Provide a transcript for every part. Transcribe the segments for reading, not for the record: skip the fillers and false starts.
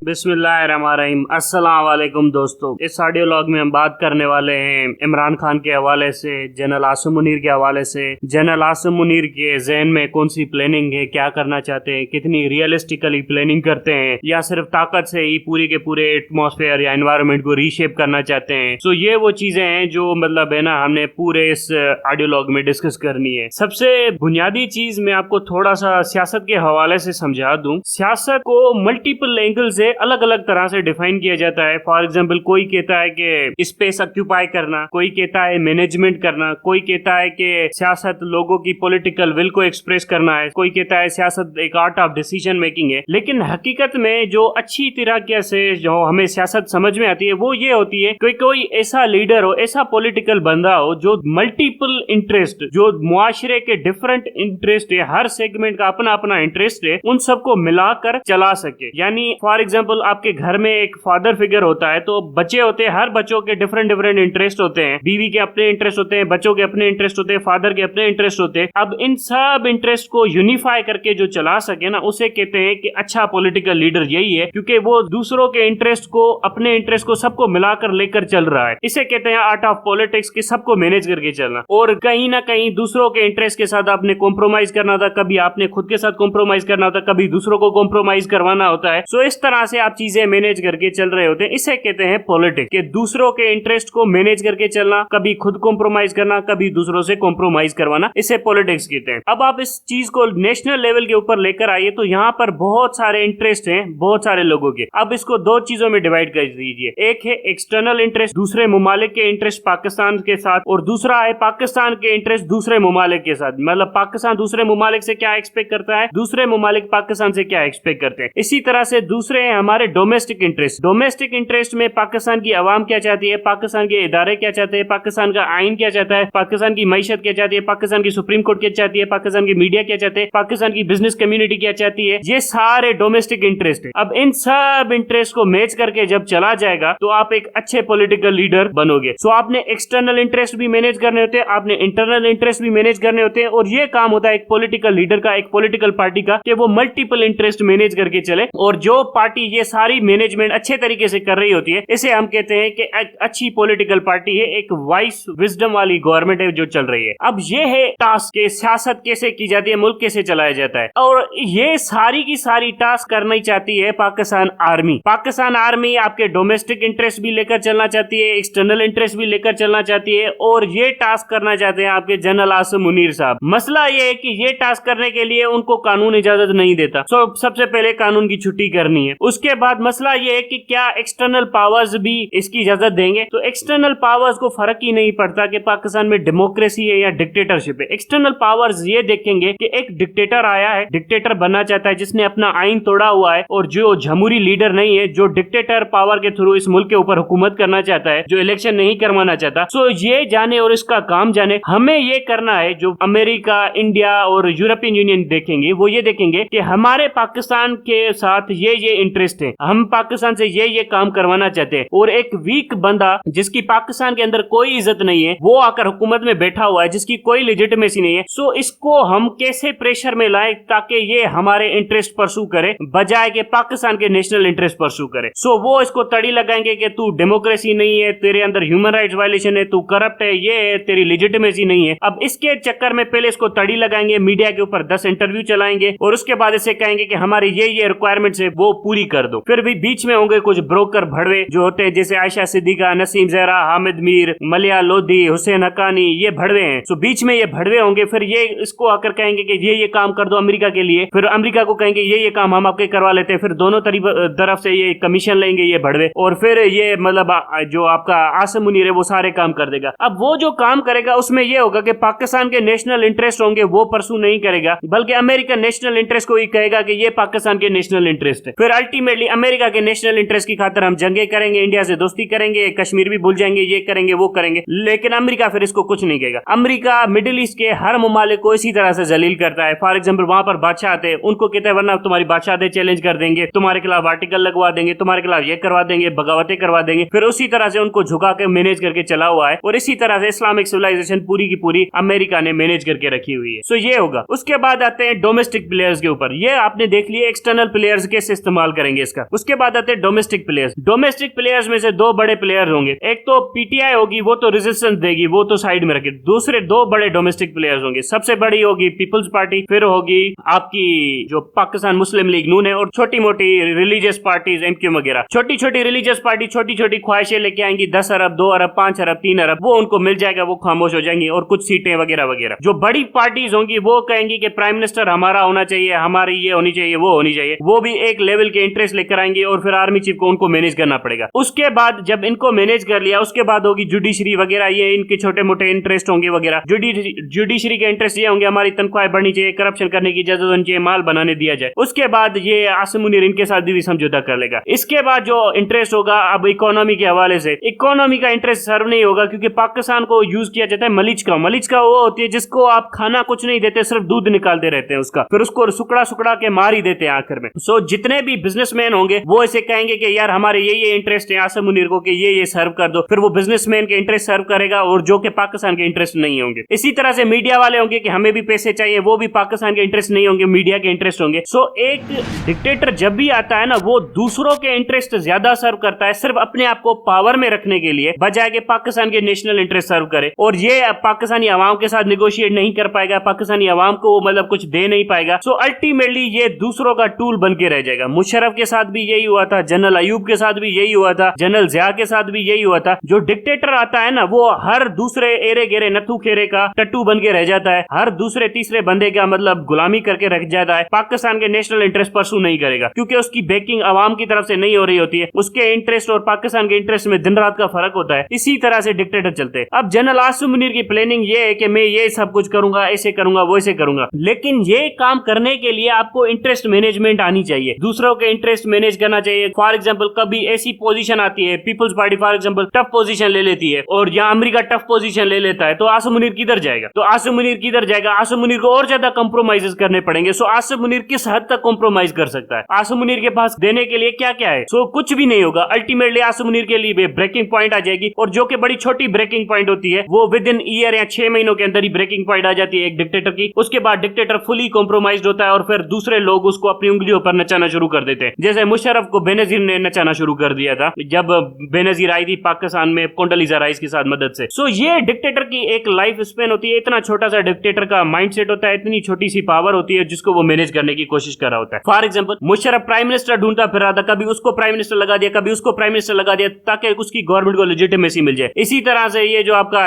बिस्मिल्लाहिर्रहमानिर्रहीम। अस्सलाम वालेकुम दोस्तों, इस ऑडियो लॉग में हम बात करने वाले हैं इमरान खान के हवाले से, जनरल आसिम मुनीर के हवाले से। जनरल आसिम मुनीर के जहन में कौन सी प्लानिंग है, क्या करना चाहते हैं, कितनी रियलिस्टिकली प्लानिंग करते हैं, या सिर्फ ताकत से ही पूरी के पूरे एटमॉस्फेयर या एनवायरनमेंट को रीशेप करना चाहते हैं। सो ये वो चीजें हैं जो मतलब है ना, हमने पूरे इस ऑडियो लॉग में डिस्कस करनी है। सबसे बुनियादी चीज मैं आपको थोड़ा सा सियासत के हवाले से समझा दूं। सियासत को मल्टीपल एंगल से अलग अलग तरह से डिफाइन किया जाता है। फॉर एग्जांपल, कोई कहता है कि स्पेस ऑक्यूपाई करना, कोई कहता है मैनेजमेंट करना, कोई कहता है कि सियासत लोगों की पॉलिटिकल विल को एक्सप्रेस करना है, कोई कहता है सियासत एक आर्ट ऑफ डिसीजन मेकिंग है। लेकिन हकीकत में जो अच्छी तरीके से जो हमें सियासत समझ में आती है वो ये होती है कि कोई ऐसा लीडर हो, ऐसा पॉलिटिकल बंदा हो जो मल्टीपल इंटरेस्ट, जो मुआशरे के डिफरेंट इंटरेस्ट है, हर सेगमेंट का अपना अपना इंटरेस्ट है, उन सबको मिलाकर चला सके। यानी फॉर एग्जांपल, आपके घर में एक फादर फिगर होता है तो बच्चे होते हैं, हर बच्चों के डिफरेंट डिफरेंट इंटरेस्ट होते हैं। बीवी के अपने इंटरेस्ट होते हैं, बच्चों के अपने इंटरेस्ट होते हैं, फादर के अपने इंटरेस्ट होते हैं। अब इन सब इंटरेस्ट को यूनिफाई करके जो चला सके ना, उसे कहते हैं कि अच्छा पॉलिटिकल लीडर यही है, क्योंकि वो दूसरों के इंटरेस्ट को, अपने इंटरेस्ट को सबको मिलाकर लेकर चल रहा है। इसे कहते हैं आर्ट ऑफ पॉलिटिक्स, कि सबको मैनेज करके चलना। और कहीं ना कहीं दूसरों के इंटरेस्ट के साथ आपने कॉम्प्रोमाइज करना था, कभी आपने खुद के साथ कॉम्प्रोमाइज करना होता है, कभी दूसरों को कॉम्प्रोमाइज करवाना होता है। सो इस तरह से आप चीजें मैनेज करके चल रहे होते हैं। इसे कहते हैं पॉलिटिक्स, कि दूसरों के इंटरेस्ट को मैनेज करके चलना, कभी खुद कॉम्प्रोमाइज करना, कभी दूसरों से कॉम्प्रोमाइज करवाना, इसे पॉलिटिक्स कहते हैं। अब आप इस चीज को नेशनल लेवल के ऊपर लेकर आइए तो यहाँ पर बहुत सारे इंटरेस्ट हैं, बहुत सारे लोगों के। अब इसको दो चीजों में डिवाइड कर दीजिए। एक है एक्सटर्नल इंटरेस्ट, दूसरे ममालिक के इंटरेस्ट पाकिस्तान के साथ, और दूसरा है पाकिस्तान के इंटरेस्ट दूसरे ममालिक के साथ। मतलब पाकिस्तान दूसरे ममालिक से क्या एक्सपेक्ट करता है, दूसरे ममालिक पाकिस्तान से क्या एक्सपेक्ट करते हैं। इसी तरह से दूसरे हैं हमारे डोमेस्टिक इंटरेस्ट। डोमेस्टिक इंटरेस्ट में पाकिस्तान की आवाम क्या चाहती है, पाकिस्तान के इदारे क्या चाहते हैं, पाकिस्तान का आइन क्या चाहता है, पाकिस्तान की मईशत क्या चाहती है, पाकिस्तान की सुप्रीम कोर्ट क्या चाहती है, पाकिस्तान की मीडिया क्या चाहते हैं, पाकिस्तान की बिजनेस कम्युनिटी क्या चाहती है। ये सारे डोमेस्टिक इंटरेस्ट है। अब इन सब इंटरेस्ट को मैच करके जब चला जाएगा तो आप एक अच्छे पॉलिटिकल लीडर बनोगे। सो आपने एक्सटर्नल इंटरेस्ट भी मैनेज करने होते हैं, आपने इंटरनल इंटरेस्ट भी मैनेज करने होते हैं। और ये काम होता है एक पॉलिटिकल लीडर का, एक पॉलिटिकल पार्टी का, कि वो मल्टीपल इंटरेस्ट मैनेज करके चले। और जो पार्टी ये सारी मैनेजमेंट अच्छे तरीके से कर रही होती है, इसे हम कहते हैं कि अच्छी पॉलिटिकल पार्टी है, एक वाइस विजडम वाली गवर्नमेंट है जो चल रही है। अब ये है टास्क के सियासत कैसे की जाती है, मुल्क कैसे चलाया जाता है। और ये सारी की सारी टास्क करना चाहती है पाकिस्तान आर्मी। पाकिस्तान आर्मी आपके डोमेस्टिक इंटरेस्ट भी लेकर चलना चाहती है, एक्सटर्नल इंटरेस्ट भी लेकर चलना चाहती है, और ये टास्क करना चाहते हैं आपके जनरल आसिम मुनीर साहब। मसला ये है कि ये टास्क करने के लिए उनको कानून इजाजत नहीं देता। सो सबसे पहले कानून की छुट्टी करनी है। उसके बाद मसला ये है कि क्या एक्सटर्नल पावर्स भी इसकी इजाजत देंगे। तो एक्सटर्नल पावर्स को फर्क ही नहीं पड़ता कि पाकिस्तान में डेमोक्रेसी है या डिक्टेटरशिप है। एक्सटर्नल पावर्स ये देखेंगे कि एक डिक्टेटर आया है, डिक्टेटर बनना चाहता है, जिसने अपना आइन तोड़ा हुआ है, और जो जमहूरी लीडर नहीं है, जो डिक्टेटर पावर के थ्रू इस मुल्क के ऊपर हुकूमत करना चाहता है, जो इलेक्शन नहीं करवाना चाहता। सो ये जाने और इसका काम जाने। हमें ये करना है, जो अमेरिका, इंडिया और यूरोपियन यूनियन देखेंगे, वो ये देखेंगे कि हमारे पाकिस्तान के साथ ये इंटरेस्ट है, हम पाकिस्तान से ये काम करवाना चाहते हैं। और एक वीक बंदा जिसकी पाकिस्तान के अंदर कोई इज्जत नहीं है, वो आकर हुकूमत में बैठा हुआ है, जिसकी कोई लेजिटिमेसी नहीं है। सो इसको हम कैसे प्रेशर में लाएं ताकि ये हमारे इंटरेस्ट परसू करे, बजाय के पाकिस्तान के नेशनल इंटरेस्ट परसू करे। सो वो इसको तड़ी लगाएंगे कि तू डेमोक्रेसी नहीं है, तेरे अंदर ह्यूमन राइट्स वायलेशन है, तू करप्ट है, ये है, तेरी लेजिटिमेसी नहीं है। अब इसके चक्कर में पहले इसको तड़ी लगाएंगे, मीडिया के ऊपर 10 इंटरव्यू चलाएंगे, और उसके बाद इसे कहेंगे कि हमारी ये रिक्वायरमेंट्स है, वो पूरी कर दो। फिर भी बीच में होंगे कुछ ब्रोकर भड़वे जो होते हैं, जैसे आयशा सिद्दीका, नसीम जहरा, हामिद मीर, मलिया लोधी, हुसैन हक्कानी, ये भड़वे हैं। सो बीच में ये भड़वे होंगे, फिर ये इसको आकर कहेंगे कि ये काम कर दो अमेरिका के लिए, फिर अमेरिका को कहेंगे ये काम हम आपके करवा लेते हैं, फिर दोनों तरफ से ये कमीशन लेंगे ये भड़वे, और फिर ये मतलब जो आपका आसिम मुनीर है वो सारे काम कर देगा। अब वो जो काम करेगा उसमें ये होगा कि पाकिस्तान के नेशनल इंटरेस्ट होंगे वो परसू नहीं करेगा, बल्कि अमेरिकन नेशनल इंटरेस्ट को ही कहेगा कि ये पाकिस्तान के नेशनल इंटरेस्ट है। फिर अल्टीमेटली अमेरिका के नेशनल इंटरेस्ट की खातिर हम जंगे करेंगे, इंडिया से दोस्ती करेंगे, कश्मीर भी भूल जाएंगे, ये करेंगे वो करेंगे, लेकिन अमेरिका फिर इसको कुछ नहीं कहेगा। अमेरिका मिडिल ईस्ट के हर ममालिक को इसी तरह से जलील करता है। फॉर एग्जाम्पल, वहां पर बादशाह आते हैं, उनको कहते हैं वरना तुम्हारी बादशाह चैलेंज कर देंगे, तुम्हारे खिलाफ आर्टिकल लगवा देंगे, तुम्हारे खिलाफ ये करवा देंगे, बगावतें करवा देंगे। फिर उसी तरह से उनको झुका के मैनेज करके चला हुआ है, और इसी तरह से इस्लामिक सिविलाइजेशन पूरी की पूरी अमेरिका ने मैनेज करके रखी हुई है। सो ये होगा। उसके बाद आते हैं डोमेस्टिक प्लेयर्स के ऊपर। ये आपने देख लिया एक्सटर्नल प्लेयर्स कैसे इस्तेमाल करेंगे। जाएंगे इसका। उसके बाद आते हैं डोमेस्टिक प्लेयर्स। डोमेस्टिक प्लेयर्स में से दो बड़े प्लेयर्स होंगे, एक तो पीटीआई होगी, वो तो रेजिस्टेंस देगी, वो तो साइड में रखे। दूसरे दो बड़े डोमेस्टिक प्लेयर्स होंगे, सबसे बड़ी होगी पीपल्स पार्टी, फिर होगी आपकी जो पाकिस्तान मुस्लिम लीग नून है, और छोटी मोटी रिलीजियस पार्टीज एमक्यू वगैरह। छोटी छोटी रिलीजियस पार्टी छोटी छोटी ख्वाहिशें लेके आएंगी, 10 अरब 2 अरब 5 अरब 3 अरब, वो उनको मिल जाएगा, वो खामोश हो जाएंगी, और कुछ सीटें वगैरह वगैरह। जो बड़ी पार्टीज होंगी वो कहेंगी कि प्राइम मिनिस्टर हमारा होना चाहिए, हमारी ये होनी चाहिए, वो होनी चाहिए, वो भी एक लेवल के इंटरेस्ट लेकर आएंगे, और फिर आर्मी चीफ को उनको मैनेज करना पड़ेगा। उसके बाद जब इनको मैनेज कर लिया, उसके बाद होगी जुडिशरी वगैरह, ये इनके छोटे मोटे इंटरेस्ट होंगे वगैरह। जुडिशरी के इंटरेस्ट ये होंगे, हमारी तनख्वाहें बढ़नी चाहिए, करप्शन करने की इजाजत होनी चाहिए, माल बनाने दिया जाए। उसके बाद ये आसिम मुनीर इनके साथ भी समझौता कर लेगा। इसके बाद जो इंटरेस्ट होगा अब इकोनॉमी के हवाले से, इकोनॉमी का इंटरेस्ट सर्व नहीं होगा, क्योंकि पाकिस्तान को यूज किया जाता है मलिचका। मलिचका वो होती है जिसको आप खाना कुछ नहीं देते, सिर्फ दूध निकालते रहते हैं उसका, फिर उसको सुकड़ा सुकड़ा के मार ही देते हैं आखिर में। सो जितने भी बिजनेसमैन होंगे वो ऐसे कहेंगे कि यार हमारे ये इंटरेस्ट है आसिम मुनीर को, कि ये सर्व कर दो, फिर वो बिजनेसमैन के इंटरेस्ट सर्व करेगा, और जो कि पाकिस्तान के इंटरेस्ट नहीं होंगे। इसी तरह से मीडिया वाले होंगे कि हमें भी पैसे चाहिए, वो भी पाकिस्तान के इंटरेस्ट नहीं होंगे, मीडिया के इंटरेस्ट होंगे। सो एक डिक्टेटर जब भी आता है ना, वो दूसरों के इंटरेस्ट ज्यादा सर्व करता है, सिर्फ अपने आप को पावर में रखने के लिए, बजाय कि पाकिस्तान के नेशनल इंटरेस्ट सर्व करे। और ये पाकिस्तानी अवाम के साथ निगोशिएट नहीं कर पाएगा, पाकिस्तानी अवाम को मतलब कुछ दे नहीं पाएगा। सो अल्टीमेटली ये दूसरों का टूल बन के रह जाएगा। मुशर्रफ के साथ भी यही हुआ था, जनरल अयूब के साथ भी यही हुआ था, जनरल जिया के साथ भी यही हुआ था। जो डिक्टेटर आता है ना, वो हर दूसरे एरे गेरे नथु खेरे का टट्टू बन के रह जाता है, हर दूसरे तीसरे बंदे का मतलब गुलामी करके रख जाता है। पाकिस्तान के नेशनल इंटरेस्ट परसू नहीं करेगा, क्योंकि उसकी बैकिंग अवाम की तरफ से नहीं हो रही होती है। उसके इंटरेस्ट और पाकिस्तान के इंटरेस्ट में दिन रात का फर्क होता है। इसी तरह से डिक्टेटर चलते हैं। अब जनरल आसिम मुनीर की प्लानिंग ये है कि मैं ये सब कुछ करूंगा, ऐसे करूंगा, वो ऐसे करूंगा, लेकिन ये काम करने के लिए आपको इंटरेस्ट मैनेजमेंट आनी चाहिए, दूसरों के इंटरेस्ट मैनेज करना चाहिए। फॉर एग्जाम्पल कभी ऐसी पोजीशन आती है, People's Party for example tough position ले लेती है, और यहाँ अमेरिका टफ पोजीशन ले लेता है, तो आसिम मुनीर किधर जाएगा? तो आसिम मुनीर किधर जाएगा? आसिम मुनीर को और ज्यादा कॉम्प्रोमाइज करने पड़ेंगे। सो आसिम मुनीर किस हद तक कॉम्प्रोमाइज कर सकता है? आसिम मुनीर के पास देने के लिए क्या क्या है? सो कुछ भी नहीं होगा। अल्टीमेटली आसिम मुनीर के लिए ब्रेकिंग पॉइंट आ जाएगी, और जो कि बड़ी छोटी ब्रेकिंग पॉइंट होती है, वो विद इन ईयर या 6 महीनों के अंदर ही ब्रेकिंग पॉइंट आ जाती है एक डिक्टेटर की। उसके बाद डिक्टेटर फुली कॉम्प्रोमाइज होता है, और फिर दूसरे लोग उसको अपनी उंगलियों पर नचाना शुरू कर देते हैं। जैसे मुशर्रफ को बेनजीर ने नचाना शुरू कर दिया था जब बेनजीर आई थी पाकिस्तान में कोंडोलीजा राइस के साथ मदद से। सो ये डिक्टेटर की एक लाइफ स्पेन होती है, इतना छोटा सा डिक्टेटर का माइंडसेट होता है, इतनी छोटी सी पावर होती है जिसको वो मैनेज करने की कोशिश कर रहा होता है। For example Musharraf prime minister ढूंढता फिर रहा था, कभी उसको प्राइम मिनिस्टर लगा दिया, कभी उसको प्राइम मिनिस्टर लगा दिया, ताकि उसकी गवर्नमेंट को लेजिटिमेसी मिल जाए। इसी तरह से ये जो आपका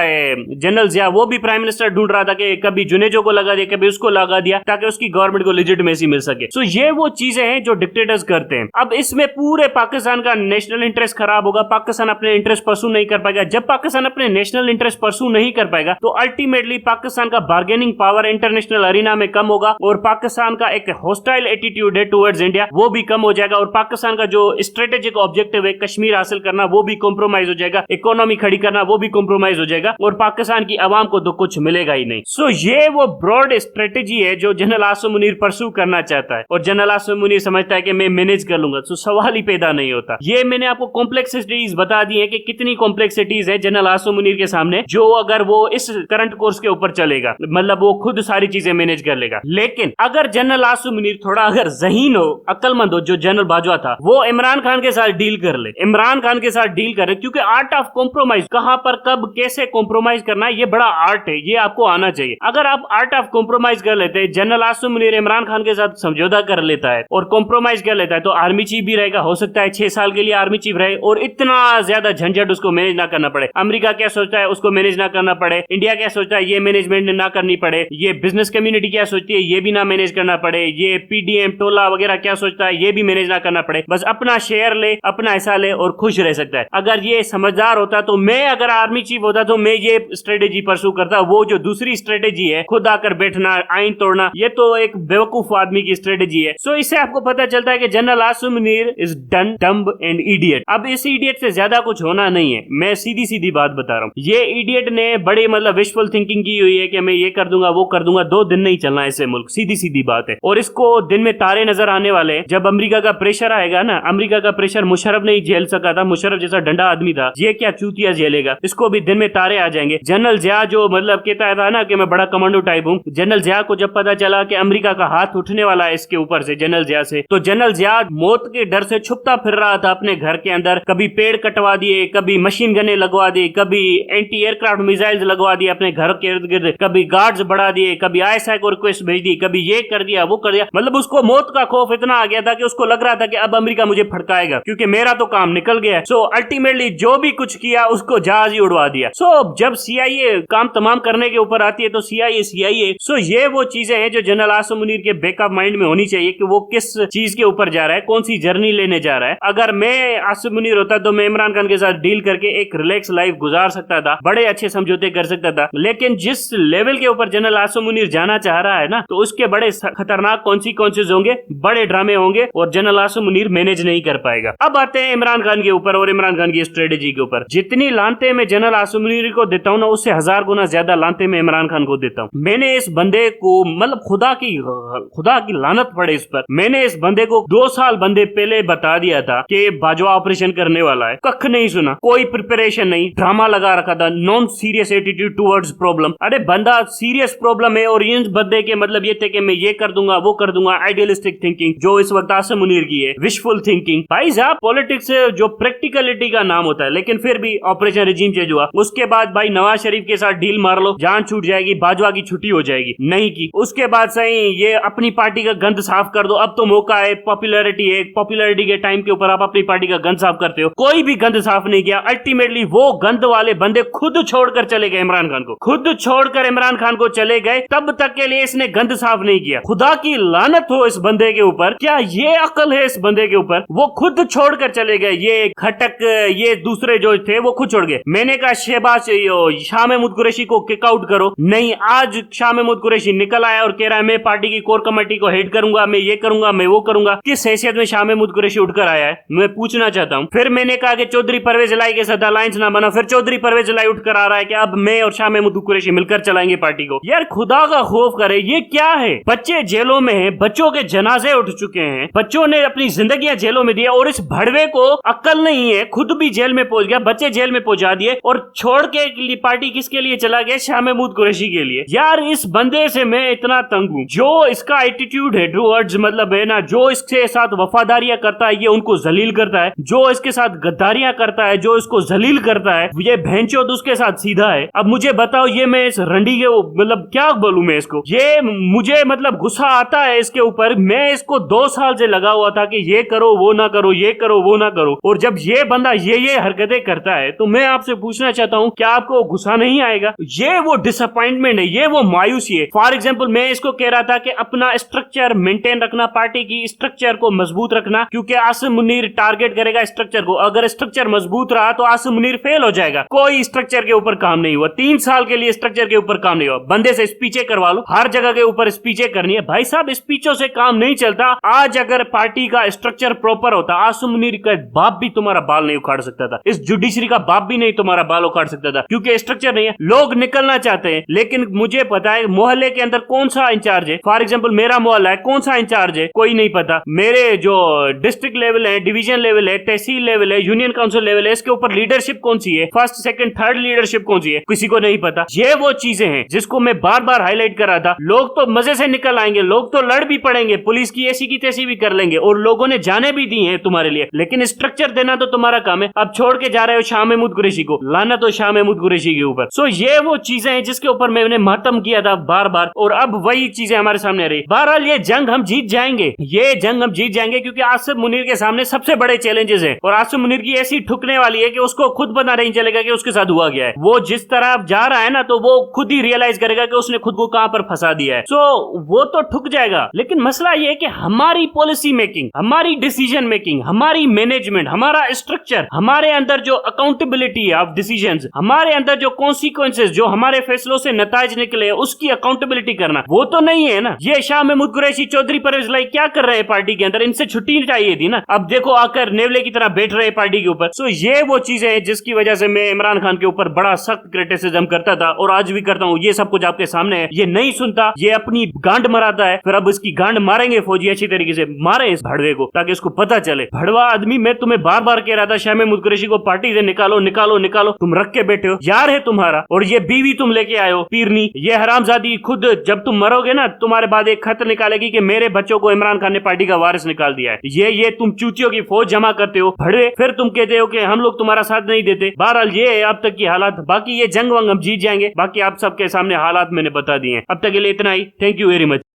जनरल जिया, वो भी प्राइम मिनिस्टर ढूंढ रहा था कि कभी जुनेजो को लगा दिया, कभी उसको लगा दिया, ताकि उसकी गवर्नमेंट को लेजिटिमेसी मिल सके। सो ये वो चीजें हैं जो डिक्टेटर्स करते हैं। अब इसमें पूरे पाकिस्तान का नेशनल इंटरेस्ट खराब होगा, पाकिस्तान अपने इंटरेस्ट परसू नहीं कर पाएगा। जब पाकिस्तान अपने नेशनल इंटरेस्ट परसू नहीं कर पाएगा, तो अल्टीमेटली पाकिस्तान का बार्गेनिंग पावर इंटरनेशनल अरीना में कम होगा, और पाकिस्तान का एक हॉस्टाइल एटीट्यूड है टुवर्ड्स इंडिया, वो भी कम हो जाएगा, और पाकिस्तान का जो स्ट्रेटेजिक ऑब्जेक्टिव है कश्मीर हासिल करना, वो भी कॉम्प्रोमाइज हो जाएगा, इकोनॉमी खड़ी करना, वो भी कॉम्प्रोमाइज हो जाएगा, और पाकिस्तान की आवाम को तो कुछ मिलेगा ही नहीं। सो ये वो ब्रॉड स्ट्रेटेजी है जो जनरल आसिम मुनीर परसू करना चाहता है, और जनरल आसिम मुनीर समझता है कि मैं मैनेज कर लूंगा। तो सवाल ही पैदा नहीं होता। ये मैंने आपको कॉम्प्लेक्सिटीज बता दी है कि कितनी कॉम्प्लेक्सिटीज है जनरल आसिम मुनीर के सामने, जो अगर वो इस करंट कोर्स के ऊपर चलेगा, मतलब वो खुद सारी चीजें मैनेज कर लेगा। लेकिन अगर जनरल आसिम मुनीर थोड़ा अगर ज़हीन हो, अक्लमंद हो, जो जनरल बाजवा था, वो इमरान खान के साथ डील कर ले, इमरान खान के साथ डील करे, क्योंकि आर्ट ऑफ कॉम्प्रोमाइज, कहां पर कब कैसे कॉम्प्रोमाइज करना है, ये बड़ा आर्ट है, ये आपको आना चाहिए। अगर आप आर्ट ऑफ कॉम्प्रोमाइज कर लेते हैं, जनरल आसिम मुनीर इमरान खान के साथ समझौता कर लेता है और कॉम्प्रोमाइज कर लेता है, तो आर्मी चीफ भी रहेगा, हो सकता है 6 साल के लिए आर्मी चीफ रहे, और इतना ज्यादा झंझट उसको मैनेज ना करना पड़े। अमेरिका क्या सोचता है उसको मैनेज ना करना पड़े, इंडिया क्या सोचता है ये मैनेजमेंट ना करनी पड़े, ये बिजनेस कम्युनिटी क्या सोचती है ये भी ना मैनेज करना पड़े, ये पीडीएम टोला वगैरह क्या सोचता है ये भी मैनेज ना करना पड़े, बस अपना शेयर ले, अपना हिस्सा ले और खुश रह सकता है। अगर ये समझदार होता, तो मैं अगर आर्मी चीफ होता तो मैं ये स्ट्रेटेजी परसू करता। वो जो दूसरी स्ट्रेटेजी है, खुद आकर बैठना, आइन तोड़ना, ये तो एक बेवकूफ आदमी की स्ट्रेटेजी है। सो इससे आपको पता चलता है कि general Asim Munir is done, dumb and idiot. अब इस इडियट से ज्यादा कुछ होना नहीं है, मैं सीधी सीधी बात बता रहा हूँ। ये इडियट ने बड़ी मतलब विशफुल थिंकिंग की हुई है कि मैं ये कर दूंगा वो कर दूंगा। 2 दिन नहीं चलना ऐसे मुल्क, सीधी सीधी बात है। और इसको दिन में तारे नजर आने वाले हैं। जब अमेरिका का प्रेशर आएगा ना, अमेरिका का प्रेशर मुशर्रफ नहीं झेल सका था, मुशर्रफ जैसा डंडा आदमी था, ये क्या चूतिया झेलेगा, इसको भी दिन में तारे आ जाएंगे। जनरल जिया जो मतलब कहता था ना कि मैं बड़ा कमांडो टाइप हूँ, जनरल जिया को जब पता चला कि अमेरिका का हाथ उठने वाला है इसके ऊपर से, जनरल जिया से, तो जनरल जिया बाद मौत के डर से छुपता फिर रहा था अपने घर के अंदर, कभी पेड़ कटवा दिए, कभी मशीन गने लगवा दी, कभी एंटी एयरक्राफ्ट मिसाइल्स लगवा दिए अपने घर के इर्द गिर्द, कभी गार्ड्स बढ़ा दिए, कभी आईएसआई को रिक्वेस्ट भेज दी, कभी ये कर दिया वो कर दिया। मतलब उसको मौत का खौफ इतना आ गया था कि उसको लग रहा था कि अब अमेरिका मुझे फटकाएगा क्योंकि मेरा तो काम निकल गया। सो अल्टीमेटली जो भी कुछ किया उसको जहाज ही उड़वा दिया। सो जब सीआईए काम तमाम करने के ऊपर आती है तो सीआईए सो ये वो चीजें हैं जो जनरल आसिम मुनीर के बैकअप माइंड में होनी चाहिए कि वो किस चीज के ऊपर जा रहा है, कौन सी जर्नी लेने जा रहा है। अगर मैं आसिम मुनीर होता तो मैं इमरान खान के साथ डील करके एक रिलैक्स लाइफ गुजार सकता था, बड़े अच्छे समझौते कर सकता था। लेकिन जिस लेवल के ऊपर जनरल आसिम मुनीर जाना चाह रहा है ना, तो उसके बड़े खतरनाक कॉन्सिक्वेंसेस होंगे, बड़े ड्रामे होंगे और जनरल आसिम मुनीर मैनेज नहीं कर पाएगा। अब आते हैं इमरान खान के ऊपर और इमरान खान की स्ट्रेटेजी के ऊपर। जितनी लानते मैं जनरल आसिम मुनीर को देता हूं ना, उससे 1000 गुना ज्यादा लानते मैं इमरान खान को देता हूं। मैंने इस बंदे को मतलब खुदा की लानत पड़े इस पर, मैंने इस बंदे को 2 साल बंदे पहले बता दिया था कि बाजवा ऑपरेशन करने वाला है, कख नहीं सुना, कोई प्रिपरेशन नहीं, ड्रामा लगा रखा था, non serious attitude towards problem. अरे बंदा सीरियस प्रॉब्लम है और इन बंदे के मतलब ये थे कि मैं ये कर दूंगा वो कर दूंगा, आइडियलिस्टिक थिंकिंग जो इस वक्त आसिम मुनीर की है, विशफुल थिंकिंग। भाई साहब पॉलिटिक्स जो प्रैक्टिकलिटी का नाम होता है, लेकिन फिर भी ऑपरेशन रिजीम चेंज हुआ, उसके बाद भाई नवाज शरीफ के साथ डील मार लो, जान छूट जाएगी, बाजवा की छुट्टी हो जाएगी, नहीं की। उसके बाद सही ये अपनी पार्टी का गंद साफ कर दो, अब तो मौका है, पॉपुलैरिटी है, पॉपुलैरिटी के टाइम के ऊपर आप अपनी पार्टी का गंद साफ करते हो। कोई भी गंद साफ नहीं किया। अल्टीमेटली वो गंद वाले बंदे खुद छोड़कर चले गए इमरान खान को, खुद छोड़कर इमरान खान को चले गए, तब तक के लिए इसने गंद साफ नहीं किया। खुदा की लानत हो इस बंदे के ऊपर, क्या ये अकल है इस बंदे के ऊपर? वो खुद छोड़कर चले गए, ये खटक ये दूसरे जो थे वो खुद छोड़ गए। मैंने कहा शहबाज शाह महमूद कुरैशी को किक आउट करो, नहीं, आज शाह महमूद कुरैशी निकल आया और कह रहा है मैं पार्टी की कोर कमेटी को हेड करूंगा, मैं ये करूंगा, मैं वो करूंगा। किस हैसियत में शाह महमूद कुरैशी उठकर आया है, मैं पूछना चाहता हूं। फिर मैंने कहा कि चौधरी परवेज इलाही के साथ अलायंस ना बना, फिर चौधरी परवेज इलाही उठकर आ रहा है कि अब मैं और शाह महमूद कुरैशी मिलकर चलाएंगे पार्टी को। यार खुदा का खौफ करे, ये क्या है? बच्चे जेलों में हैं, बच्चों के जनाजे उठ चुके हैं, बच्चों ने अपनी जिंदगियां जेलों में दी और इस भड़वे को अक्ल नहीं है, खुद भी जेल में पहुंच गया, बच्चे जेल में पहुंचा दिए और छोड़ के पार्टी किसके लिए चला गया? शाह महमूद कुरैशी के लिए। यार इस बंदे से मैं इतना तंग हूं, जो इसका एटीट्यूड है टुवर्ड्स मतलब है ना, जो इसके साथ वफादारियां करता है ये उनको जलील करता है, जो इसके साथ गद्दारियां करता है, जो इसको जलील करता है, ये भैंचोद उसके साथ सीधा है। अब मुझे बताओ ये मैं इस रंडी के मतलब क्या बोलूं मैं इसको? ये मुझे मतलब गुस्सा आता है इसके ऊपर। मैं इसको 2 साल से लगा हुआ था कि ये करो वो ना करो, ये करो वो ना करो, और जब ये बंदा ये हरकतें करता है तो मैं आपसे पूछना चाहता हूं क्या आपको गुस्सा नहीं आएगा? ये वो डिसअपॉइंटमेंट है, ये वो मायूसी है। फॉर एग्जाम्पल मैं इसको कह रहा था कि अपना स्ट्रक्चर मेंटेन रखना, पार्टी की स्ट्रक्चर को मजबूत रखना, क्योंकि आसिम मुनीर टारगेट करेगा स्ट्रक्चर को। अगर स्ट्रक्चर मजबूत रहा तो आसिम मुनीर फेल हो जाएगा। कोई स्ट्रक्चर के ऊपर काम नहीं हुआ, 3 साल के लिए स्ट्रक्चर के ऊपर काम नहीं हुआ। बंदे से स्पीचें करवा लो, हर जगह के ऊपर स्पीचें करनी है। भाई साहब स्पीचों से काम नहीं चलता। आज अगर पार्टी का स्ट्रक्चर प्रॉपर होता, आसिम मुनीर का बाप भी तुम्हारा बाल नहीं उखाड़ सकता था, इस जुडिशरी का बाप भी नहीं तुम्हारा बाल उखाड़ सकता था, क्योंकि स्ट्रक्चर नहीं है। लोग निकलना चाहते हैं, लेकिन मुझे पता है मोहल्ले के अंदर कौन सा इंचार्ज है। फॉर एग्जाम्पल मेरा मोहल्ला है, कौन सा इंचार्ज है कोई नहीं पता। मेरे जो डिस्ट्रिक्ट लेवल है, डिवीजन लेवल है, तहसील लेवल है, यूनियन काउंसिल लेवल है, इसके ऊपर लीडरशिप कौन सी है, फर्स्ट सेकंड थर्ड लीडरशिप कौन सी है, किसी को नहीं पता। ये वो चीजें हैं जिसको मैं बार बार हाईलाइट कर रहा था। लोग तो मजे से निकल आएंगे, लोग तो लड़ भी पड़ेंगे, पुलिस की ऐसी की तैसी भी कर लेंगे, और लोगों ने जाने भी दी है तुम्हारे लिए, लेकिन स्ट्रक्चर देना तो तुम्हारा काम है। अब छोड़ के जा रहे हो शाह महमूद कुरैशी को, लाना तो शाह महमूद कुरैशी के ऊपर। सो ये वो चीजें हैं जिसके ऊपर मैंने मातम किया था बार बार, और अब वही चीजें हमारे सामने आ रही। बहरहाल ये जंग हम जीत जाएंगे, ये जंग हम जीत जाएंगे, क्योंकि आसिम मुनीर के सामने सबसे बड़े चैलेंजेस हैं, और आसिम मुनीर की ऐसी ठुकने वाली है कि उसको खुद पता नहीं चलेगा कि उसके साथ हुआ क्या है। वो जिस तरह जा रहा है ना, तो वो खुद ही रियलाइज करेगा कि उसने खुद को कहां पर फंसा दिया है। सो वो तो ठुक जाएगा, लेकिन मसला ये है कि हमारी पॉलिसी मेकिंग, हमारी डिसीजन मेकिंग, हमारी मैनेजमेंट, हमारा स्ट्रक्चर, हमारे अंदर जो अकाउंटेबिलिटी है ऑफ डिसीजंस, हमारे अंदर जो कॉन्सिक्वेंसेस, जो हमारे फैसलों से नताज निकले उसकी अकाउंटेबिलिटी करना, वो तो नहीं है ना। ये शाह महमूद कुरैशी, चौधरी परवेज इलाही क्या कर रहे हैं पार्टी के अंदर? इनसे छुट्टी चाहिए थी ना। अब देखो आकर नेवले की तरह बैठ रहे हैं पार्टी के ऊपर। सो ये वो चीजें हैं जिसकी वजह से मैं इमरान खान के ऊपर बड़ा सख्त क्रिटिसिज्म करता था, और आज भी करता हूँ। ये सब कुछ आपके सामने है। ये नहीं सुनता, ये अपनी गांड मराता है, फिर अब इसकी गांड मारेंगे फौजी, अच्छी तरीके से मारे इस भड़वे को, ताकि इसको पता चले। भड़वा आदमी, मैं तुम्हें बार बार कह रहा था शाह महमूद कुरैशी को पार्टी से निकालो निकालो निकालो, तुम रख के बैठे हो। यार है तुम्हारा, और ये बीवी तुम लेके आए हो पीरनी। ये हरामजादी खुद जब तुम मरोगे ना, तुम्हारे बाद एक खत निकालेगी कि मेरे बच्चों को इमरान खान ने पार्टी का वारिस निकाल दिया है। ये तुम चूतियों की फौज जमा करते हो भड़वे, फिर तुम कहते हो कि हम लोग तुम्हारा साथ नहीं देते। बहरहाल ये है अब तक की हालात। बाकी ये जंग वंग हम जीत जाएंगे। बाकी आप सबके सामने हालात मैंने बता दिए हैं। अब तक के लिए इतना ही। Thank you very much.